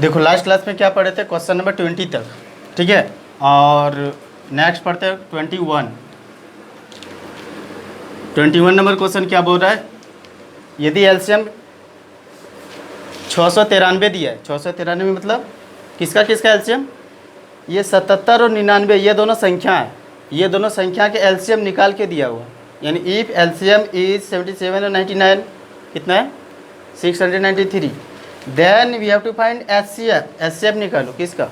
देखो last class में क्या पढ़े थे, क्वेश्चन नंबर 20 तक, ठीक है। और नेक्स्ट पढ़ते हैं 21 नंबर क्वेश्चन क्या बोल रहा है, यदि एलसीएम 693 दिया है, 693 मतलब किसका किसका एलसीएम, ये 77 और 99 ये दोनों संख्या है, ये दोनों संख्या के एलसीएम निकाल के दिया हुआ, यानी इफ एलसीएम इज 77 और 99 कितना है 693, then we have to find HCF. HCF निकालो किसका,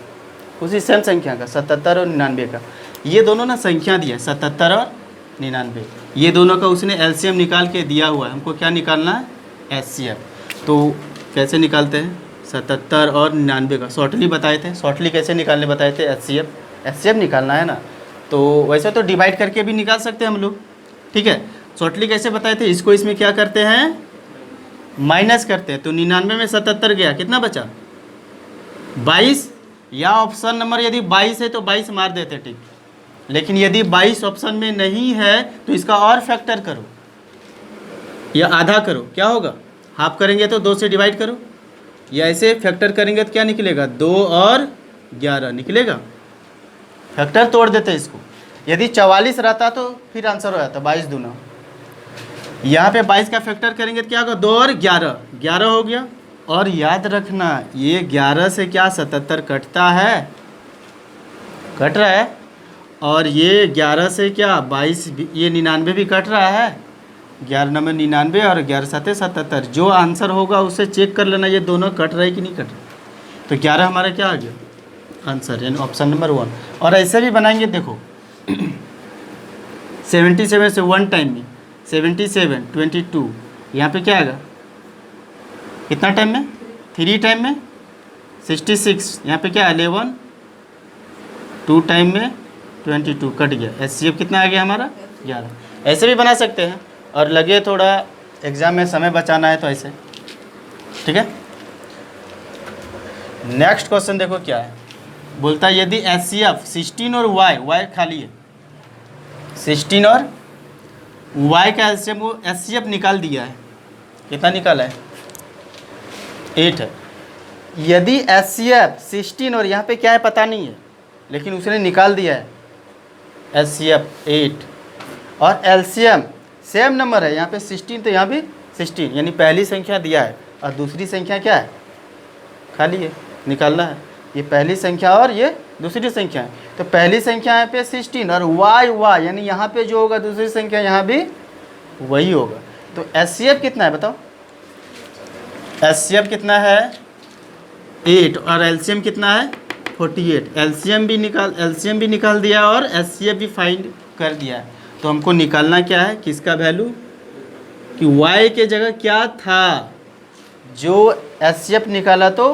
उसी सेम संख्या का 77 और 99 का। ये दोनों ना संख्या दिया है 77 और 99, ये दोनों का उसने एलसीएम निकाल के दिया हुआ है, हमको क्या निकालना है एचसीएफ। तो कैसे निकालते हैं 77 और 99 का, शॉर्टली बताए थे, शॉर्टली कैसे निकालने बताए थे, एचसीएफ निकालना है ना। तो वैसे तो डिवाइड करके भी निकाल सकते हैं हम लोग, ठीक है। शॉर्टली कैसे बताए थे, इसको इसमें क्या करते हैं माइनस करते हैं, तो 99 में 77 गया, कितना बचा 22, या ऑप्शन नंबर यदि 22 है तो 22 मार देते ठीक, लेकिन यदि 22 ऑप्शन में नहीं है तो इसका और फैक्टर करो या आधा करो, क्या होगा हाफ करेंगे तो 2 से डिवाइड करो, या ऐसे फैक्टर करेंगे तो क्या निकलेगा 2 और 11 निकलेगा, फैक्टर तोड़ देते इसको। यदि 44 रहता तो फिर आंसर हो जाता 22 दूना, यहाँ पे 22 का फैक्टर करेंगे तो क्या होगा 2 और 11, 11 हो गया। और याद रखना ये 11 से क्या 77 कटता है, कट रहा है, और ये 11 से क्या 22 ये 99 भी कट रहा है, 11 नंबर 99 और 11 7 77, जो आंसर होगा उससे चेक कर लेना ये दोनों कट रहे कि नहीं कट रहे। तो 11 हमारा क्या आ गया आंसर, यानी ऑप्शन नंबर 1। और ऐसे भी बनाएंगे देखो 77 से 1 टाइम में 77 22, यहाँ पे क्या आएगा कितना टाइम में 3 टाइम में 66, यहाँ पे क्या 11 2 टाइम में 22 कट गया, एचसीएफ कितना आ गया हमारा 11। ऐसे भी बना सकते हैं, और लगे थोड़ा एग्ज़ाम में समय बचाना है तो ऐसे, ठीक है। नेक्स्ट क्वेश्चन देखो क्या है, बोलता है यदि एचसीएफ 16 और वाई खाली है, 16 और वाई का एलसीएम वो एचसीएफ निकाल दिया है, कितना निकाला है 8 है। यदि एचसीएफ 16 और यहाँ पे क्या है पता नहीं है, लेकिन उसने निकाल दिया है एचसीएफ 8, और एलसीएम सेम नंबर है, यहाँ पे 16 तो यहाँ भी 16, यानी पहली संख्या दिया है और दूसरी संख्या क्या है खाली है, निकालना है। ये पहली संख्या और ये दूसरी संख्या है, तो पहली संख्या यहाँ पे 16 और वाई यानी यहाँ पे जो होगा दूसरी संख्या यहाँ भी वही होगा। तो एचसीएफ कितना है बताओ, एचसीएफ कितना है 8 और एलसीएम कितना है 48, एलसीएम भी निकाल दिया और एचसीएफ भी फाइंड कर दिया है। तो हमको निकालना क्या है किसका वैल्यू, कि y के जगह क्या था, जो एचसीएफ निकाला तो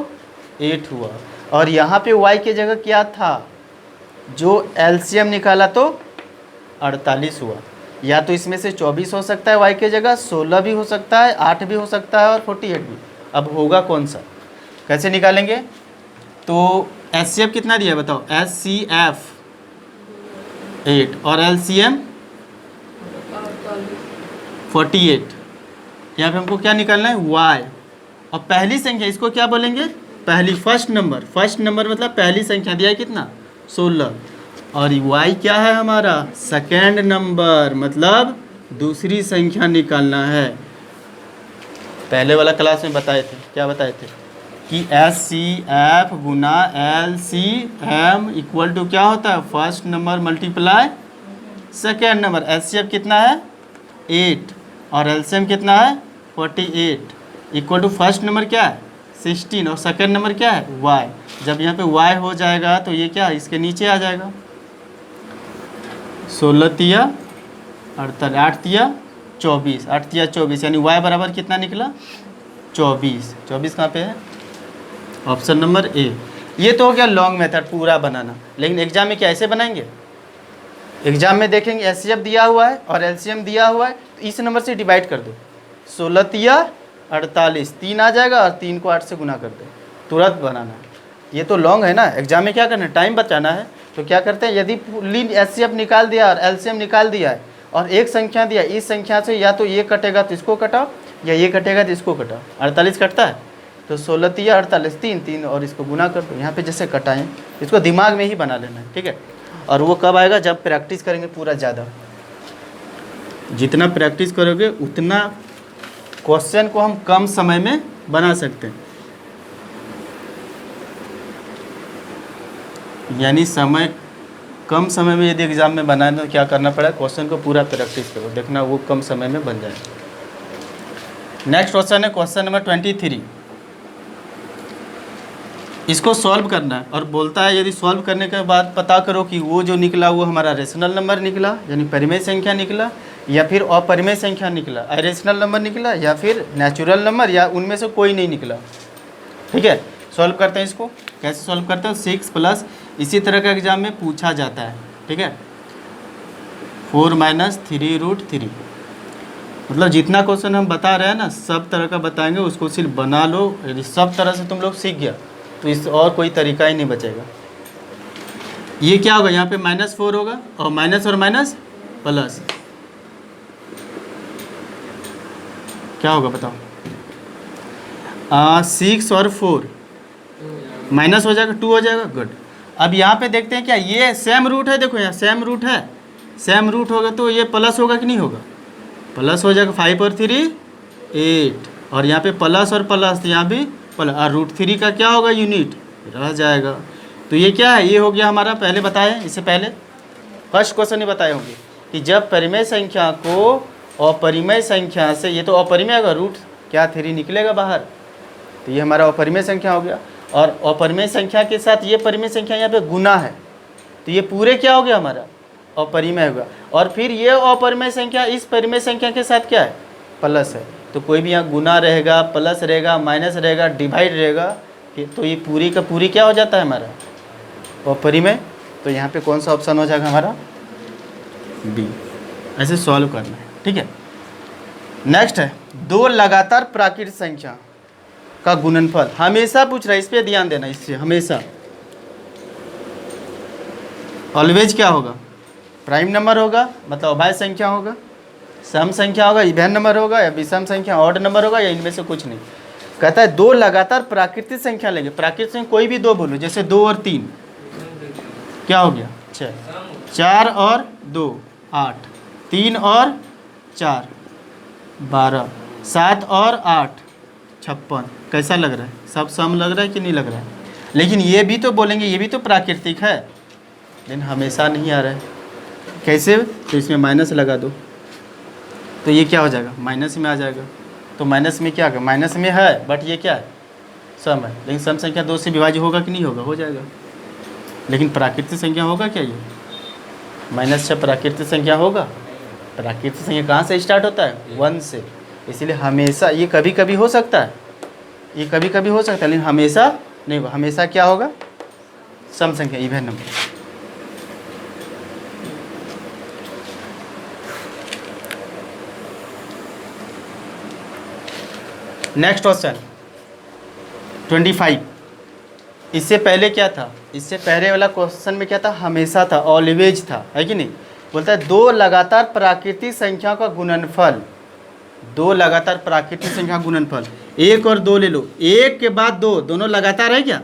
8 हुआ, और यहाँ पे y के जगह क्या था, जो एलसीएम निकाला तो 48 हुआ। या तो इसमें से 24 हो सकता है y के जगह, 16 भी हो सकता है, 8 भी हो सकता है और 48 भी। अब होगा कौन सा, कैसे निकालेंगे, तो एचसीएफ कितना दिया है बताओ, एचसीएफ 8 और एलसीएम 48, यहाँ पे हमको क्या निकालना है y, और पहली संख्या इसको क्या बोलेंगे पहली फर्स्ट नंबर मतलब पहली संख्या दिया है कितना 16, और y क्या है हमारा सेकेंड नंबर मतलब दूसरी संख्या निकालना है। पहले वाला क्लास में बताए थे, क्या बताए थे कि एचसीएफ गुना एलसीएम इक्वल टू क्या होता है first number multiply second number. HCF कितना है 8 और एलसीएम कितना है 48 इक्वल टू फर्स्ट नंबर क्या है 16 और सेकेंड नंबर क्या है y। जब यहाँ पे y हो जाएगा तो ये क्या इसके नीचे आ जाएगा, 16 तिया 48 8 तिया 24 8 तिया 24, यानी y बराबर कितना निकला 24। 24 कहाँ पे है ऑप्शन नंबर ए। ये तो हो गया लॉन्ग मेथड पूरा बनाना, लेकिन एग्जाम में क्या ऐसे बनाएंगे, एग्जाम में देखेंगे एचसीएफ दिया हुआ है और एलसीएम दिया हुआ है, तो इस नंबर से डिवाइड कर दो, 16 तिया 48 3 आ जाएगा और 3 को 8 से गुना कर दो, तुरंत बनाना। ये तो लॉन्ग है ना, एग्जाम में क्या करना है टाइम बचाना है, तो क्या करते हैं यदि फुल्ली एचसीएफ निकाल दिया और एलसीएम निकाल दिया है और एक संख्या दिया, इस संख्या से या तो ये कटेगा तो इसको कटाओ या ये कटेगा तो इसको कटाओ। 48 कटता है तो 16 तिया 48, 3 3 और इसको गुना कर दो। यहाँ पे जैसे कटाएं, इसको दिमाग में ही बना लेना है, ठीक है। और वो कब आएगा, जब प्रैक्टिस करेंगे पूरा ज़्यादा। जितना प्रैक्टिस करोगे उतना क्वेश्चन को हम कम समय में बना सकते हैं। यानी समय कम समय में यदि एग्ज़ाम में बनाना तो क्या करना पड़ा, क्वेश्चन को पूरा प्रैक्टिस करो, देखना वो कम समय में बन जाएगा। नेक्स्ट क्वेश्चन है क्वेश्चन नंबर 23। इसको सॉल्व करना है और बोलता है यदि सॉल्व करने के बाद पता करो कि वो जो निकला वो हमारा रेशनल नंबर निकला यानी परिमेय संख्या निकला, या फिर अपरिमेय संख्या निकला, इरेशनल नंबर निकला, या फिर नेचुरल नंबर, या उनमें से कोई नहीं निकला। ठीक है, सॉल्व करते हैं इसको। कैसे सॉल्व करते हैं, 6 प्लस, इसी तरह का एग्जाम में पूछा जाता है। ठीक है, 4 माइनस 3√3, मतलब जितना क्वेश्चन हम बता रहे हैं ना सब तरह का बताएंगे, उसको सिर्फ बना लो। यदि सब तरह से तुम लोग सीख गया तो इस और कोई तरीका ही नहीं बचेगा। ये क्या होगा, यहाँ पे -4 होगा और माइनस प्लस क्या होगा बताओ। 6 और 4 माइनस हो जाएगा, 2 हो जाएगा। गुड। अब यहाँ पे देखते हैं क्या ये सेम रूट है, देखो यहाँ सेम रूट है, सेम रूट होगा तो ये प्लस होगा कि नहीं होगा, प्लस हो जाएगा। 5 और 3 8, और यहाँ पे प्लस और प्लस, यहाँ भी प्लस, और √3 का क्या होगा, यूनिट रह जाएगा। तो ये क्या है, ये हो गया हमारा, पहले बताए, इससे पहले फर्स्ट क्वेश्चन ही बताए होंगे कि जब परिमेय संख्या को अपरिमेय संख्या से, ये तो अपरिमेय होगा, रूट क्या 3 निकलेगा बाहर, तो ये हमारा अपरिमेय संख्या हो गया। और अपरिमेय संख्या के साथ ये परिमेय संख्या यहाँ पे गुना है, तो ये पूरे क्या हो गया हमारा, अपरिमेय होगा। और फिर ये अपरिमेय संख्या इस परिमेय संख्या के साथ क्या है, प्लस है, तो कोई भी यहाँ गुना रहेगा, प्लस रहेगा, माइनस रहेगा, डिवाइड रहेगा, तो ये पूरी का पूरी क्या हो जाता है हमारा, अपरिमेय। तो यहाँ पे कौन सा ऑप्शन हो जाएगा हमारा, बी। ऐसे सॉल्व करना है। ठीक है, नेक्स्ट है 2 लगातार प्राकृत संख्या का गुणनफल। हमेशा पूछ रहा है, इस पे ध्यान देना, इससे हमेशा ऑलवेज क्या होगा, प्राइम नंबर होगा, मतलब अभाज्य संख्या होगा, सम संख्या होगा, इवन नंबर होगा, या विषम संख्या ऑड नंबर होगा, या इनमें से कुछ नहीं। कहता है 2 लगातार प्राकृतिक संख्या लेंगे। प्राकृतिक संख्या कोई भी 2 बोलो, जैसे 2 और 3 क्या हो गया 6, 4 और 2 8, 3 और 4 12, 7 और 8 56। कैसा लग रहा है, सब सम लग रहा है कि नहीं लग रहा है। लेकिन ये भी तो बोलेंगे ये भी तो प्राकृतिक है, लेकिन हमेशा नहीं आ रहा है। कैसे, तो इसमें माइनस लगा दो, तो ये क्या हो जाएगा, माइनस में आ जाएगा। तो माइनस में क्या होगा, माइनस में है बट ये क्या है, सम है, लेकिन सम संख्या 2 से विभाज्य होगा कि नहीं होगा, हो जाएगा। लेकिन प्राकृतिक संख्या होगा क्या, ये -6 प्राकृतिक संख्या होगा। प्राकृतिक संख्या कहाँ से स्टार्ट होता है, 1 से। इसलिए हमेशा, ये कभी कभी हो सकता है, ये कभी कभी हो सकता है, लेकिन हमेशा नहीं होगा। हमेशा क्या होगा, सम संख्या, इवन नंबर। Next question 25। इससे पहले क्या था, इससे पहले वाला क्वेश्चन में क्या था, हमेशा था, ऑलवेज था, है कि नहीं। बोलता है 2 लगातार प्राकृतिक संख्या का गुणनफल, 2 लगातार प्राकृतिक संख्या गुणनफल। 1 और 2 ले लो, 1 के बाद 2, दोनों लगातार है क्या,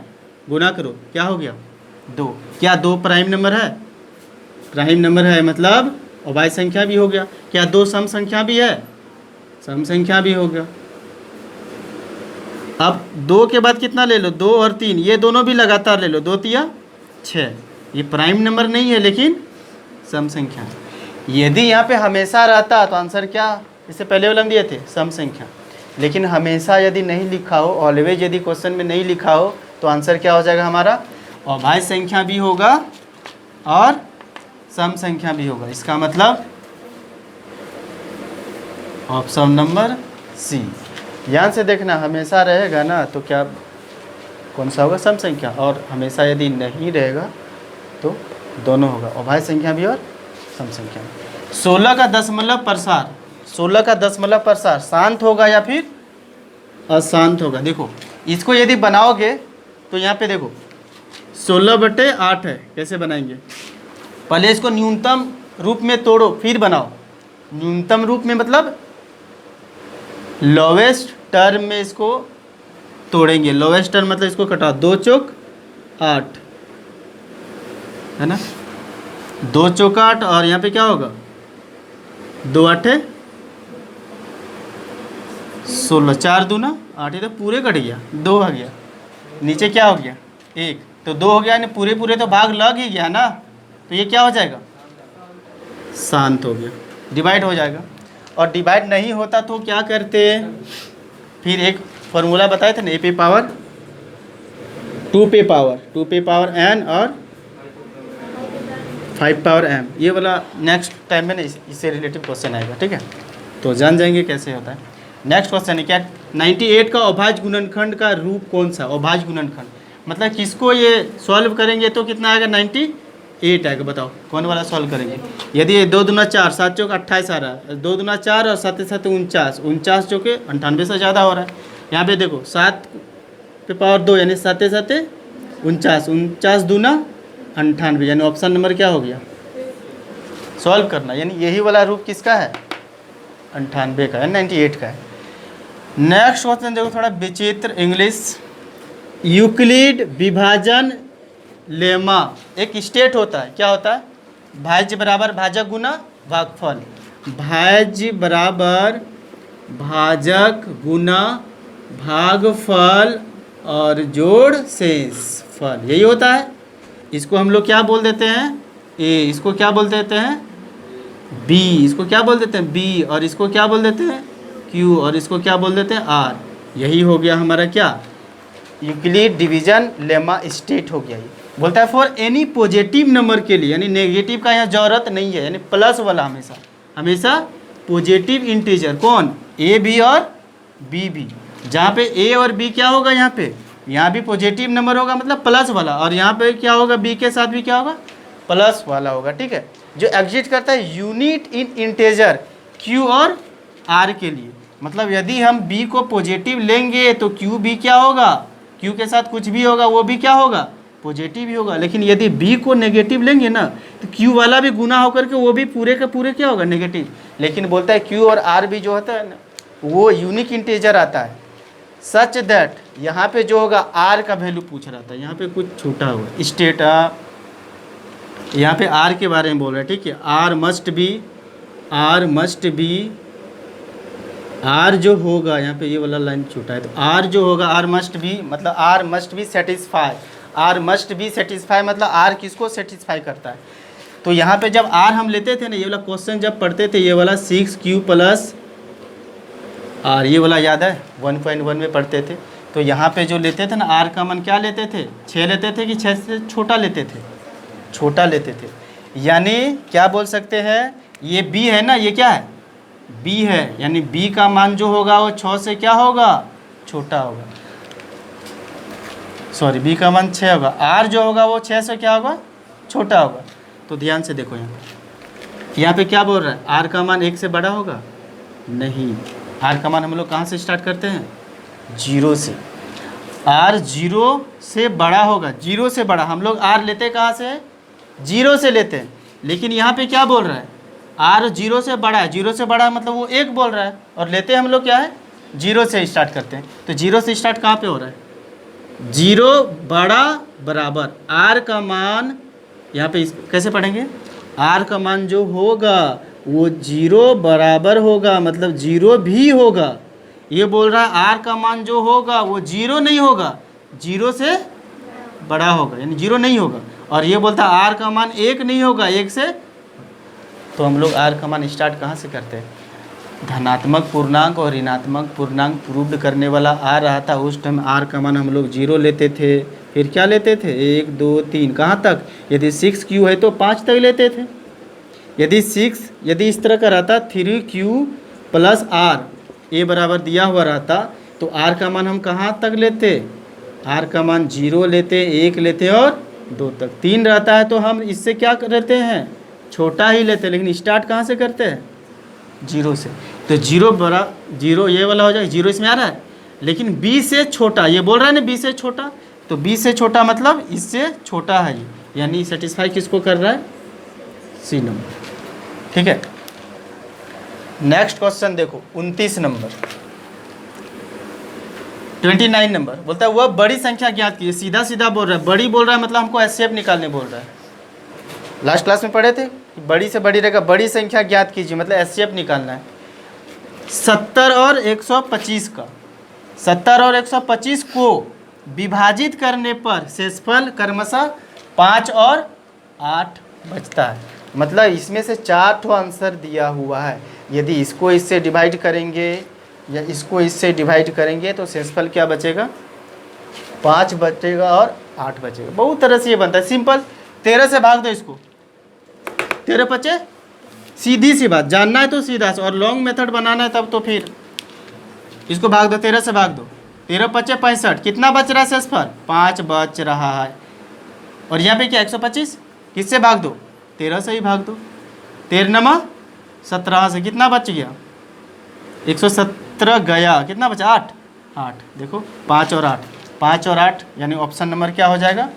गुना करो, क्या हो गया 2। क्या 2 प्राइम नंबर है, प्राइम नंबर है, मतलब अभाज्य संख्या भी हो गया। क्या 2 सम संख्या भी है, सम संख्या भी हो गया। अब 2 के बाद कितना ले लो, 2 और 3, ये दोनों भी लगातार ले लो, 2 तिया 6। ये प्राइम नंबर नहीं है लेकिन सम संख्या है। यदि यहाँ पे हमेशा रहता तो आंसर क्या, इससे पहले वाला हम दिए थे, सम संख्या। लेकिन हमेशा यदि नहीं लिखा हो, ऑलवेज यदि क्वेश्चन में नहीं लिखा हो, तो आंसर क्या हो जाएगा हमारा, अभाज्य संख्या भी होगा और सम संख्या भी होगा। इसका मतलब ऑप्शन नंबर सी। ध्यान से देखना, हमेशा रहेगा ना तो क्या, कौन सा होगा, सम संख्या, और हमेशा यदि नहीं रहेगा तो दोनों होगा, अभाज्य संख्या भी और सम संख्या भी। 16 का दशमलव प्रसार, 16 का दशमलव प्रसार शांत होगा या फिर अशांत होगा। देखो इसको यदि बनाओगे तो यहाँ पे देखो 16/8 है, कैसे बनाएंगे, पहले इसको न्यूनतम रूप में तोड़ो फिर बनाओ। न्यूनतम रूप में मतलब लोवेस्ट टर्म में इसको तोड़ेंगे। लोवेस्ट टर्म मतलब इसको कटाओ, 2 चौक 8 है ना, 2 चौक 8 और यहाँ पे क्या होगा 2 8 16, 4 दूना 8, ये तो पूरे कट गया, 2 आ गया, नीचे क्या हो गया 1, तो 2 हो गया, यानी पूरे पूरे तो भाग लग ही गया ना, तो ये क्या हो जाएगा शांत हो गया, डिवाइड हो जाएगा। और डिवाइड नहीं होता तो क्या करते, फिर एक फॉर्मूला बताए थे ना, ए पे पावर 2 पे पावर n और 5 पावर m, ये वाला नेक्स्ट टाइम में ना इससे रिलेटिव क्वेश्चन आएगा, ठीक है, तो जान जाएंगे कैसे होता है। नेक्स्ट क्वेश्चन है क्या, 98 का अभाज्य गुणनखंड का रूप कौन सा, अभाज्य गुणनखंड मतलब किसको ये सॉल्व करेंगे तो कितना आएगा 98 आएगा, बताओ कौन वाला सॉल्व करेंगे। यदि 2 दूना 4, 7 चौक 28 आ रहा है, 2 दूना 4 और 7 7 49, 49 जो कि 98 से ज़्यादा हो रहा है। यहाँ पे देखो 7 पे पावर 2 यानी 7 7 49, 49 दूना 98, यानी ऑप्शन नंबर क्या हो गया सॉल्व करना, यानी यही वाला रूप किसका है 98 का है, 98 का है। नेक्स्ट क्वेश्चन देखो थोड़ा विचित्र इंग्लिश, यूक्लिड विभाजन लेमा एक स्टेट होता है, क्या होता है भाज्य बराबर भाजक गुना भागफल, भाज्य बराबर भाजक गुना भागफल और जोड़ शेष फल, यही होता है। इसको हम लोग क्या बोल देते हैं ए, इसको क्या बोल देते हैं बी, इसको क्या बोल देते हैं बी, और इसको क्या बोल देते हैं क्यू, और इसको क्या बोल देते हैं आर। यही हो गया हमारा क्या यूक्लिड डिवीजन लेमा स्टेट हो गया। ये बोलता है फॉर एनी पॉजिटिव नंबर के लिए, यानी नेगेटिव का यहाँ जरूरत नहीं है, यानी प्लस वाला हमेशा हमेशा पॉजिटिव इंटीजर कौन ए बी और बी भी, जहाँ पे ए और बी क्या होगा यहाँ भी पॉजिटिव नंबर होगा मतलब प्लस वाला, और यहाँ पे क्या होगा बी के साथ भी क्या होगा प्लस वाला होगा, ठीक है, जो एग्जिस्ट करता है यूनिट इन इंटीजर क्यू और आर के लिए। मतलब यदि हम बी को पॉजिटिव लेंगे तो क्यू भी क्या होगा, क्यू के साथ कुछ भी होगा वो भी क्या होगा पॉजिटिव ही होगा, लेकिन यदि बी को नेगेटिव लेंगे ना तो क्यू वाला भी गुना होकर के वो भी पूरे के पूरे क्या होगा नेगेटिव। लेकिन बोलता है क्यू और आर भी जो होता है ना वो यूनिक इंटीजर आता है, सच दैट यहाँ पे जो होगा आर का वैल्यू पूछ रहा था, यहाँ पे कुछ छोटा हुआ स्टेट, यहाँ पे आर के बारे में बोल रहा है, ठीक है, आर मस्ट बी आर जो होगा यहाँ पे ये वाला लाइन छोटा है, तो आर जो होगा आर मस्ट बी मतलब R must be satisfy, R must be satisfy मतलब आर किसको सेटिस्फाई करता है। तो यहाँ पे जब आर हम लेते थे ना, ये वाला क्वेश्चन जब पढ़ते थे, ये वाला 6Q प्लस आर, ये वाला याद है 1.1 में पढ़ते थे, तो यहाँ पे जो लेते थे ना आर का मन क्या लेते थे 6 लेते थे कि 6 से छोटा लेते थे, छोटा लेते थे, यानी क्या बोल सकते हैं ये बी है ना, ये क्या है बी है, यानी बी का मान जो होगा वो 6 से क्या होगा छोटा होगा, सॉरी बी का मान 6 होगा, आर जो होगा वो 6 से क्या होगा छोटा होगा। तो ध्यान से देखो यहाँ पे क्या बोल रहा है आर का मान 1 से बड़ा होगा नहीं, आर का मान हम लोग कहाँ से स्टार्ट करते हैं 0 से, आर 0 से बड़ा होगा, 0 से बड़ा हम लोग आर लेते कहाँ से 0 से लेते हैं, लेकिन यहाँ पे क्या बोल रहा है आर 0 से बड़ा है, 0 से बड़ा है मतलब वो 1 बोल रहा है, और लेते हैं हम लोग क्या है 0 से स्टार्ट करते हैं, तो 0 से स्टार्ट कहाँ पे हो रहा है 0 बड़ा बराबर आर का मान, यहाँ पे कैसे पढ़ेंगे आर का मान जो होगा वो 0 बराबर होगा मतलब 0 भी होगा, ये बोल रहा है आर का मान जो होगा वो 0 नहीं होगा 0 से बड़ा होगा यानी 0 नहीं होगा, और ये बोलता है आर का मान 1 नहीं होगा 1 से, तो हम लोग आर का मान स्टार्ट कहाँ से करते हैं धनात्मक पूर्णांक और ऋणात्मक पूर्णांक प्रूव्ड करने वाला आ रहा था उस टाइम आर का मान हम लोग 0 लेते थे, फिर क्या लेते थे 1 2 3 कहाँ तक, यदि 6Q है तो 5 तक लेते थे, यदि इस तरह का रहता 3Q प्लस आर ए बराबर दिया हुआ रहता तो आर का मान हम कहाँ तक लेते, आर का मान 0 लेते 1 लेते और 2 तक, 3 रहता है तो हम इससे क्या करते हैं छोटा ही लेते, लेकिन स्टार्ट कहाँ से करते हैं 0 से, तो 0 बड़ा 0 ये वाला हो जाए 0 इसमें आ रहा है, लेकिन b से छोटा ये बोल रहा है ना b से छोटा, तो b से छोटा मतलब इससे छोटा है ये, यानी सेटिस्फाई किसको कर रहा है सी नंबर, ठीक है। नेक्स्ट क्वेश्चन देखो 29 नंबर, 29 नंबर बोलता है वह बड़ी संख्या ज्ञात कीजिए। सीधा सीधा बोल रहा है, बड़ी बोल रहा है मतलब हमको एचसीएफ निकालने बोल रहा है। लास्ट क्लास में पढ़े थे बड़ी से बड़ी रहेगा, बड़ी संख्या ज्ञात कीजिए मतलब एचसीएफ निकालना है। 70 और 125 का 70 और 125 को विभाजित करने पर शेषफल क्रमशः 5 और 8 बचता है। मतलब इसमें से 4 ठो आंसर दिया हुआ है। यदि इसको इससे डिवाइड करेंगे या इसको इससे डिवाइड करेंगे तो शेषफल क्या बचेगा, 5 बचेगा और 8 बचेगा। बहुत तरह से ये बनता है, सिंपल। 13 से भाग दो इसको, 13 बचे, सीधी सी बात। जानना है तो सीधा से, और लॉन्ग मेथड बनाना है तब तो फिर इसको भाग दो, 13 से भाग दो। 13 बचे 65, कितना बच रहा है शेषफल, 5 बच रहा है। और यहाँ पे क्या 125, किससे भाग दो, 13 से ही भाग दो। 13 17 से कितना बच गया, 117 गया, कितना बचा 8 8। देखो 5 और 8, 5 और 8 यानी ऑप्शन नंबर क्या हो जाएगा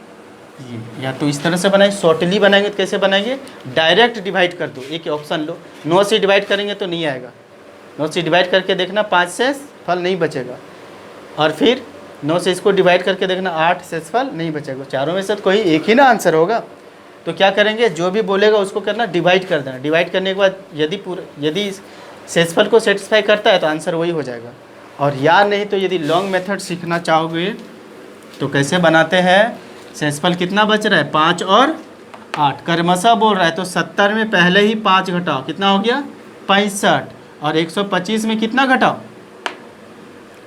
ये। या तो इस तरह से बनाएंगे, शॉर्टली बनाएंगे तो कैसे बनाएंगे, डायरेक्ट डिवाइड कर दो, एक ऑप्शन लो। 9 से डिवाइड करेंगे तो नहीं आएगा, 9 से डिवाइड करके देखना 5 से फल नहीं बचेगा। और फिर 9 से इसको डिवाइड करके देखना 8 से फल नहीं बचेगा। चारों में से तो कोई एक ही ना आंसर होगा। तो क्या करेंगे, जो भी बोलेगा उसको करना डिवाइड कर देना। डिवाइड करने के बाद यदि शेषफल को सेटिस्फाई करता है तो आंसर वही हो जाएगा। और या नहीं तो यदि लॉन्ग मेथड सीखना चाहोगे तो कैसे बनाते हैं, शेषफल कितना बच रहा है 5 और 8, क्रमशः बोल रहा है तो 70 में पहले ही 5 घटाओ, कितना हो गया 65। और 125 में कितना घटाओ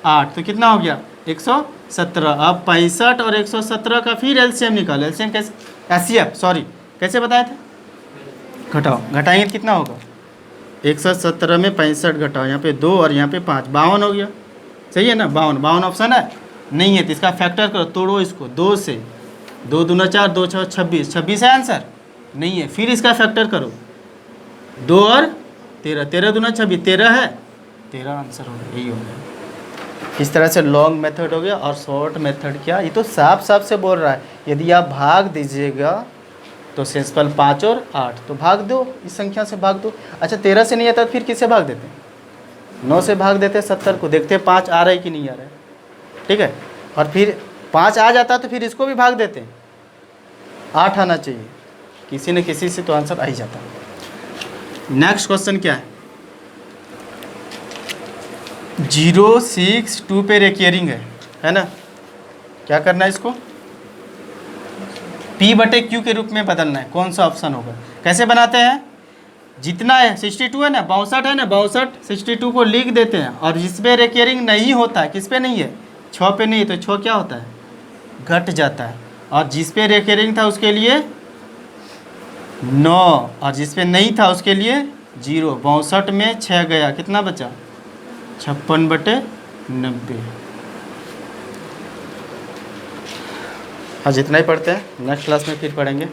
8, तो कितना हो गया 117। अब 65 और 117 का फिर एलसीएम निकालो। एलसीएम कैसे, एचसीएफ सॉरी, कैसे बताए थे, घटाओ, घटाएंगे तो कितना होगा 117 में 65 घटाओ, यहाँ पे 2 और यहाँ पे 5, 52 हो गया। सही है ना, 52 ऑप्शन है नहीं है तो इसका फैक्टर करो, तोड़ो इसको 2 से, 2 दूना 4, 2 6 26, 26 है आंसर नहीं है। फिर इसका फैक्टर करो 2 और 13, 13 दूना 26, 13 है, 13 आंसर हो गया, यही हो गया। इस तरह से लॉन्ग मेथड हो गया। और शॉर्ट मेथड क्या, ये तो साफ साफ से बोल रहा है यदि आप भाग दीजिएगा तो शेषफल 5 और 8, तो भाग दो, इस संख्या से भाग दो। अच्छा 13 से नहीं आता तो फिर किससे भाग देते हैं, 9 से भाग देते हैं 70 को, देखते हैं 5 आ रहा है कि नहीं आ रहा है, ठीक है। और फिर 5 आ जाता तो फिर इसको भी भाग देते हैं, 8 आना चाहिए, किसी न किसी से तो आंसर आ ही जाता है। नेक्स्ट क्वेश्चन क्या है, 062 पे रेकियरिंग है ना। क्या करना है, इसको P/Q के रूप में बदलना है। कौन सा ऑप्शन होगा, कैसे बनाते हैं, जितना है 62 है ना, 62 है ना, 62 62 को लिख देते हैं। और जिस पे रेकियरिंग नहीं होता है, किस पे नहीं है 6 पे नहीं है, तो 6 क्या होता है घट जाता है। और जिस पे रेकियरिंग था उसके लिए 9, और जिस पे नहीं था उसके लिए 0। 62 में 6 गया, कितना बचा 56/90। आज इतना ही पढ़ते हैं, नेक्स्ट क्लास में फिर पढ़ेंगे।